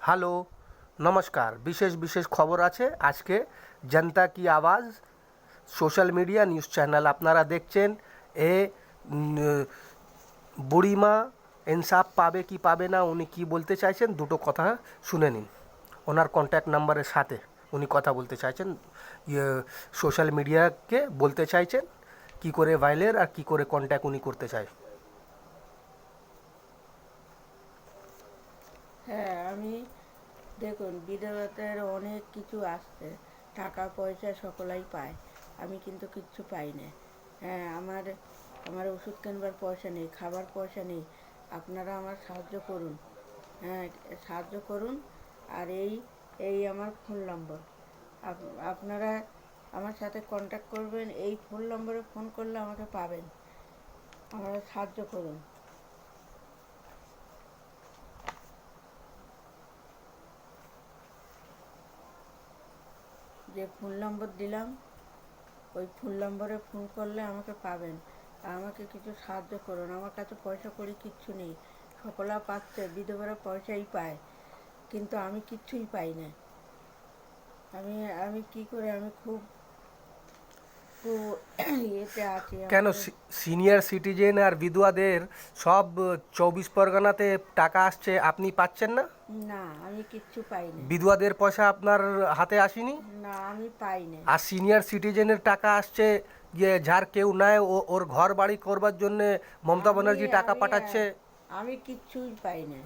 Hello, নমস্কার। বিশেষ বিশেষ খবর আছে আজকে। জনতা কি আওয়াজ সোশ্যাল মিডিয়া নিউজ চ্যানেল আপনারা দেখছেন। এ বুড়িমা ইনসাফ পাবে কি পাবে না, উনি কি বলতে চাইছেন দুটো কথা শুনে নিন। ওনার কন্ট্যাক্ট নাম্বারের সাথে উনি কথা বলতে চাইছেন, সোশ্যাল মিডিয়াকে বলতে চাইছেন কি করে ভাইলের আর কি করে কন্ট্যাক্ট উনি করতে চায়। হ্যাঁ, আমি দেখুন বিধবাদের অনেক কিছু আসছে, টাকা পয়সা সকলাই পায়, আমি কিন্তু কিচ্ছু পাই না। হ্যাঁ, আমার আমার ওষুধ কেনবার পয়সা নেই, খাবার পয়সা নেই। আপনারা আমার সাহায্য করুন। হ্যাঁ, সাহায্য করুন। আর এই এই আমার ফোন নম্বর, আপনারা আমার সাথে কন্ট্যাক্ট করবেন। এই ফোন নম্বরে ফোন করলে আমাকে পাবেন। আপনারা সাহায্য করুন। যে ফোন নম্বর দিলাম, ওই ফোন নম্বরে ফোন করলে আমাকে পাবেন। আর আমাকে কিছু সাহায্য করুন। আমার কাছে পয়সা কড়ি কিচ্ছু নেই। সকলা পাচ্ছে, বিধবারা পয়সাই পায়, কিন্তু আমি কিচ্ছুই পাই না। আমি আমি কি করে, আমি খুব খুব ইয়েতে আছি। কেন সিনিয়র সিটিজেন আর বিধবাদের সব 24 পরগনাতে টাকা আসছে, আপনি পাচ্ছেন না? না, আমি কিচ্ছু পাই না। বিধবাদের পয়সা আপনার হাতে আসেনি? না, আমি পাই না। আর সিনিয়র সিটিজেনের টাকা আসছে, যার কেউ নাই ওর ঘর বাড়ি করবার জন্য মমতা আমি ব্যানার্জি টাকা আমি পাঠাচ্ছে। আমি কিচ্ছুই পাই না।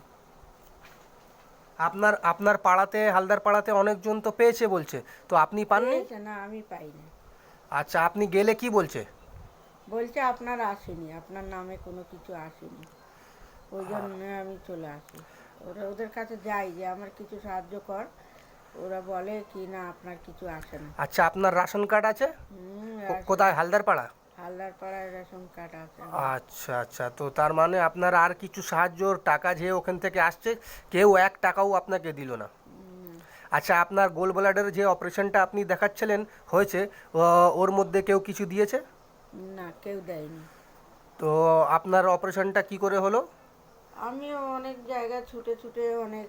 আপনার আপনার পাড়াতে, হালদার পাড়াতে অনেকজন তো পেয়েছে বলছে, তো আপনি পাননি? পেয়েছে না, আমি পাই না। আচ্ছা, আপনি গেলে কি বলছে? বলছে আপনার আসেনি, আপনার নামে কোনো কিছু আসেনি। ওই জন্য আমি চলে আসি। ওদের কাছে যাই যে আমার কিছু সাহায্য কর, ওরা বলে কি না আপনার কিছু আসে না। আচ্ছা, আপনার রেশন কার্ড আছে? আসে। কোথায়, হালদার পাড়া? হালদার পাড়ায় রেশন কার্ড আছে। আচ্ছা আচ্ছা, তো তার মানে আপনার আর কিছু সাহায্যর টাকা যে ওখান থেকে আসছে, কেউ 1 টাকাও আপনাকে দিল না? আচ্ছা, আপনার গোল ব্লাডার যে অপারেশনটা আপনি দেখাচ্ছিলেন হয়েছে, ওর মধ্যে কেউ কিছু দিয়েছে? না, কেউ দেয়নি। তো আপনার অপারেশনটা কি করে হলো? আমিও অনেক জায়গায় ছুটে ছুটে অনেক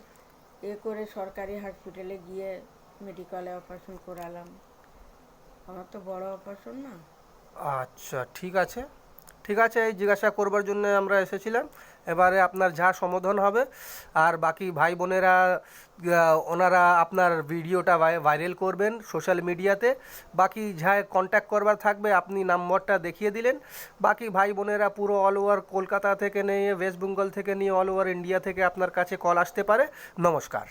করে সরকারি হসপিটালে গিয়ে মেডিকেলে অপারেশন করালাম। আমার তো বড় অপারেশন না। আচ্ছা, ঠিক আছে ঠিক আছে, এই জিজ্ঞাসা করবার জন্য আমরা এসেছিলাম। এবারে আপনার যা সমাধান হবে, আর বাকি ভাই বোনেরা ওনারা আপনার ভিডিওটা ভাইরাল করবেন সোশ্যাল মিডিয়াতে। বাকি যা কন্ট্যাক্ট করবার থাকবে আপনি নাম্বারটা দেখিয়ে দিলেন। বাকি ভাই বোনেরা পুরো অল ওভার কলকাতা থেকে নিয়ে, ওয়েস্ট বেঙ্গল থেকে নিয়ে, অল ওভার ইন্ডিয়া থেকে আপনার কাছে কল আসতে পারে। নমস্কার।